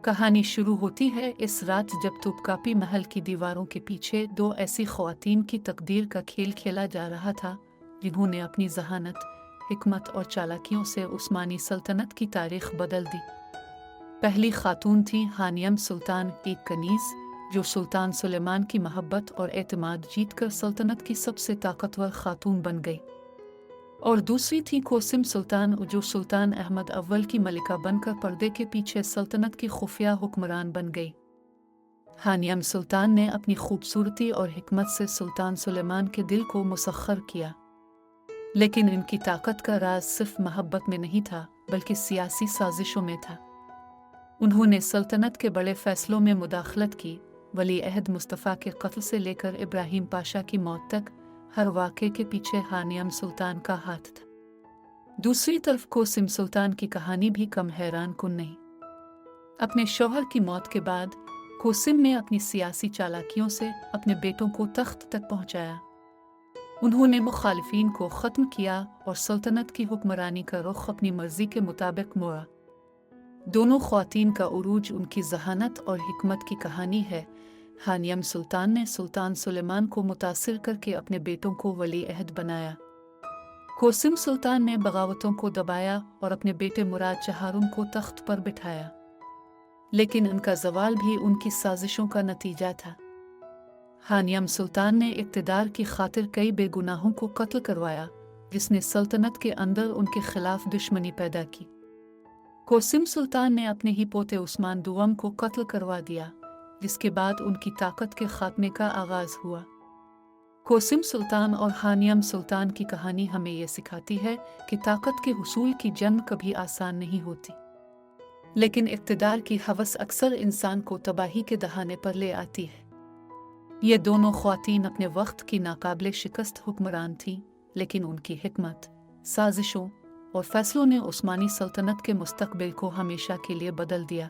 कहानी शुरू होती है इस रात जब तोपकापी महल की दीवारों के पीछे दो ऐसी ख्वातीन की तकदीर का खेल खेला जा रहा था जिन्होंने अपनी जहानत, हिकमत और चालाकियों से उस्मानी सल्तनत की तारीख बदल दी। पहली खातून थी हानियम सुल्तान, एक कनीज़ जो सुल्तान सुलेमान की महब्बत और एतमाद जीतकर सल्तनत की सबसे ताकतवर खातून बन गई। और दूसरी थी कोसिम सुल्तान जो सुल्तान अहमद अव्वल की मलिका बनकर पर्दे के पीछे सल्तनत की खुफिया हुक्मरान बन गई। हानियम सुल्तान ने अपनी खूबसूरती और हिकमत से सुल्तान सुलेमान के दिल को मुसख्खर किया, लेकिन इनकी ताकत का राज सिर्फ मोहब्बत में नहीं था बल्कि सियासी साजिशों में था। उन्होंने सल्तनत के बड़े फैसलों में मुदाखलत की। वली अहद मुस्तफ़ा के कत्ल से लेकर इब्राहिम पाशा की मौत तक हर वाक़े के पीछे हानियम सुल्तान का हाथ था। दूसरी तरफ कोसिम सुल्तान की कहानी भी कम हैरान कुन नहीं। अपने शौहर की मौत के बाद कोसिम ने अपनी सियासी चालाकियों से अपने बेटों को तख्त तक पहुंचाया। उन्होंने मुखालिफिन को ख़त्म किया और सल्तनत की हुक्मरानी का रुख अपनी मर्जी के मुताबिक मोड़ा। दोनों ख्वातीन का उरूज उनकी जहानत और हिकमत की कहानी है। हानियम सुल्तान ने सुल्तान सुलेमान को मुतासिर करके अपने बेटों को वली अहद बनाया। कोसिम सुल्तान ने बगावतों को दबाया और अपने बेटे मुराद चहारुम को तख्त पर बिठाया, लेकिन उनका जवाल भी उनकी साजिशों का नतीजा था। हानियम सुल्तान ने इक़्तिदार की खातिर कई बेगुनाहों को कत्ल करवाया, जिसने सल्तनत के अंदर उनके खिलाफ दुश्मनी पैदा की। कोसिम सुल्तान ने अपने ही पोते उस्मान दुआम को कत्ल करवा दिया, जिसके बाद उनकी ताकत के खात्मे का आगाज हुआ। कोसिम सुल्तान और हानियम सुल्तान की कहानी हमें यह सिखाती है कि ताकत के हुसूल की जंग कभी आसान नहीं होती, लेकिन इक़्तिदार की हवस अक्सर इंसान को तबाही के दहाने पर ले आती है। ये दोनों ख्वातीन अपने वक्त की नाकाबिले शिकस्त हुक्मरान थीं, लेकिन उनकी हिकमत, साजिशों और फैसलों ने उस्मानी सल्तनत के मुस्तकबिल को हमेशा के लिए बदल दिया।